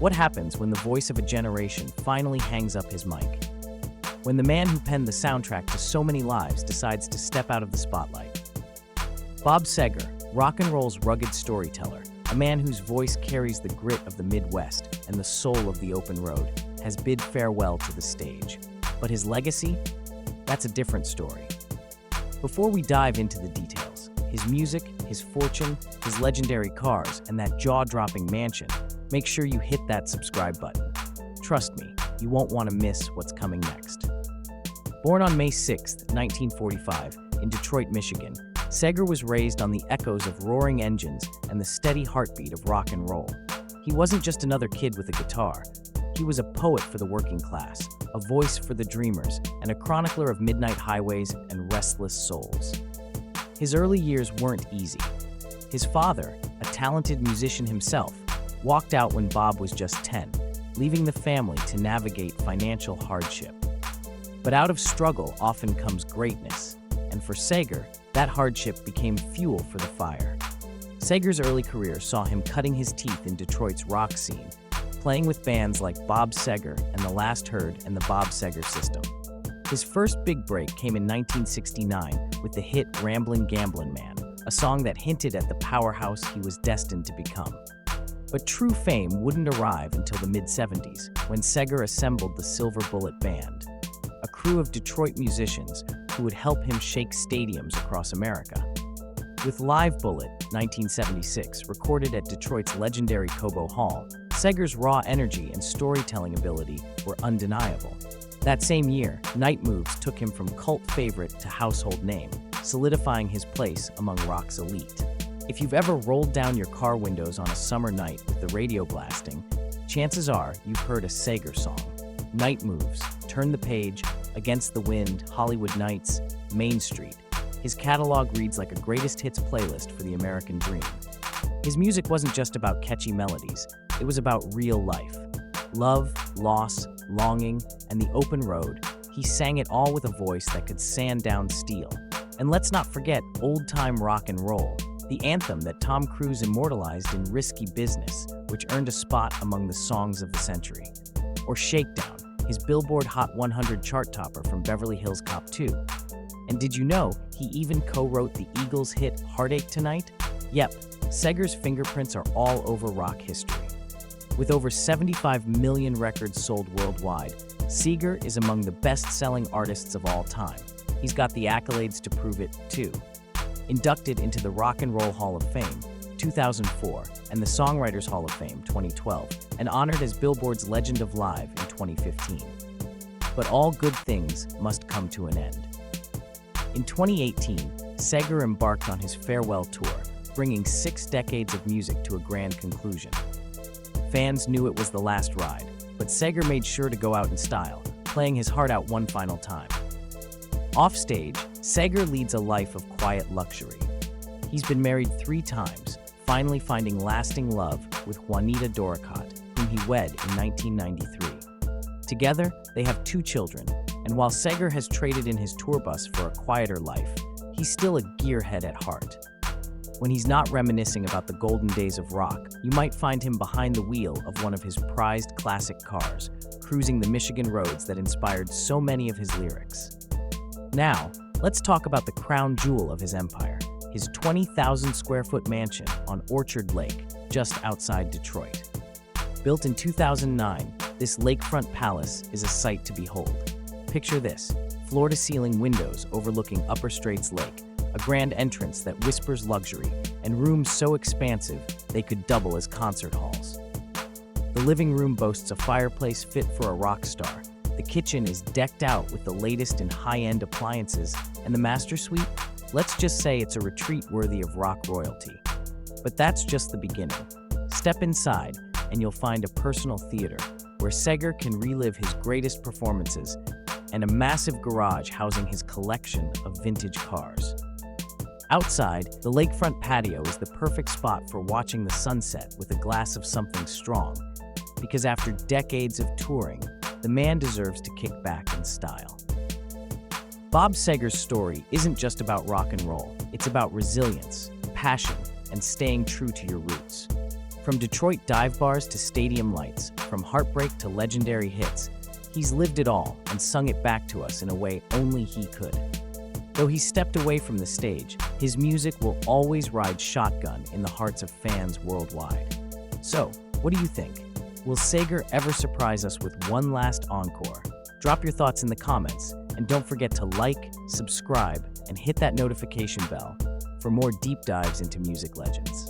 What happens when the voice of a generation finally hangs up his mic? When the man who penned the soundtrack to so many lives decides to step out of the spotlight? Bob Seger, rock and roll's rugged storyteller, a man whose voice carries the grit of the Midwest and the soul of the open road, has bid farewell to the stage. But his legacy? That's a different story. Before we dive into the details, his music, his fortune, his legendary cars, and that jaw-dropping mansion, make sure you hit that subscribe button. Trust me, you won't want to miss what's coming next. Born on May 6, 1945, in Detroit, Michigan, Seger was raised on the echoes of roaring engines and the steady heartbeat of rock and roll. He wasn't just another kid with a guitar. He was a poet for the working class, a voice for the dreamers, and a chronicler of midnight highways and restless souls. His early years weren't easy. His father, a talented musician himself, walked out when Bob was just 10, leaving the family to navigate financial hardship. But out of struggle often comes greatness, and for Seger, that hardship became fuel for the fire. Seger's early career saw him cutting his teeth in Detroit's rock scene, playing with bands like Bob Seger and The Last Herd and the Bob Seger System. His first big break came in 1969 with the hit Ramblin' Gamblin' Man, a song that hinted at the powerhouse he was destined to become. But true fame wouldn't arrive until the mid-70s, when Seger assembled the Silver Bullet Band, a crew of Detroit musicians who would help him shake stadiums across America. With Live Bullet, 1976, recorded at Detroit's legendary Cobo Hall, Seger's raw energy and storytelling ability were undeniable. That same year, Night Moves took him from cult favorite to household name, solidifying his place among rock's elite. If you've ever rolled down your car windows on a summer night with the radio blasting, chances are you've heard a Seger song. Night Moves, Turn the Page, Against the Wind, Hollywood Nights, Main Street. His catalog reads like a greatest hits playlist for the American dream. His music wasn't just about catchy melodies, it was about real life. Love, loss, longing, and the open road. He sang it all with a voice that could sand down steel. And let's not forget old-time rock and roll, the anthem that Tom Cruise immortalized in Risky Business, which earned a spot among the songs of the century. Or Shakedown, his Billboard Hot 100 chart topper from Beverly Hills Cop 2. And did you know he even co-wrote the Eagles' hit Heartache Tonight? Yep, Seger's fingerprints are all over rock history. With over 75 million records sold worldwide, Seger is among the best-selling artists of all time. He's got the accolades to prove it, too. Inducted into the Rock and Roll Hall of Fame, 2004, and the Songwriters Hall of Fame, 2012, and honored as Billboard's Legend of Live in 2015. But all good things must come to an end. In 2018, Seger embarked on his farewell tour, bringing 6 decades of music to a grand conclusion. Fans knew it was the last ride, but Seger made sure to go out in style, playing his heart out one final time. Offstage, Seger leads a life of quiet luxury. He's been married 3 times, finally finding lasting love with Juanita Doricott, whom he wed in 1993. Together, they have 2 children, and while Seger has traded in his tour bus for a quieter life, he's still a gearhead at heart. When he's not reminiscing about the golden days of rock, you might find him behind the wheel of one of his prized classic cars, cruising the Michigan roads that inspired so many of his lyrics. Now, let's talk about the crown jewel of his empire, his 20,000-square-foot mansion on Orchard Lake, just outside Detroit. Built in 2009, this lakefront palace is a sight to behold. Picture this, floor-to-ceiling windows overlooking Upper Straits Lake, a grand entrance that whispers luxury, and rooms so expansive they could double as concert halls. The living room boasts a fireplace fit for a rock star. The kitchen is decked out with the latest in high-end appliances, and the master suite? Let's just say it's a retreat worthy of rock royalty. But that's just the beginning. Step inside, and you'll find a personal theater where Seger can relive his greatest performances, and a massive garage housing his collection of vintage cars. Outside, the lakefront patio is the perfect spot for watching the sunset with a glass of something strong, because after decades of touring, the man deserves to kick back in style. Bob Seger's story isn't just about rock and roll, it's about resilience, passion, and staying true to your roots. From Detroit dive bars to stadium lights, from heartbreak to legendary hits, he's lived it all and sung it back to us in a way only he could. Though he stepped away from the stage, his music will always ride shotgun in the hearts of fans worldwide. So, what do you think? Will Seger ever surprise us with one last encore? Drop your thoughts in the comments, and don't forget to like, subscribe, and hit that notification bell for more deep dives into music legends.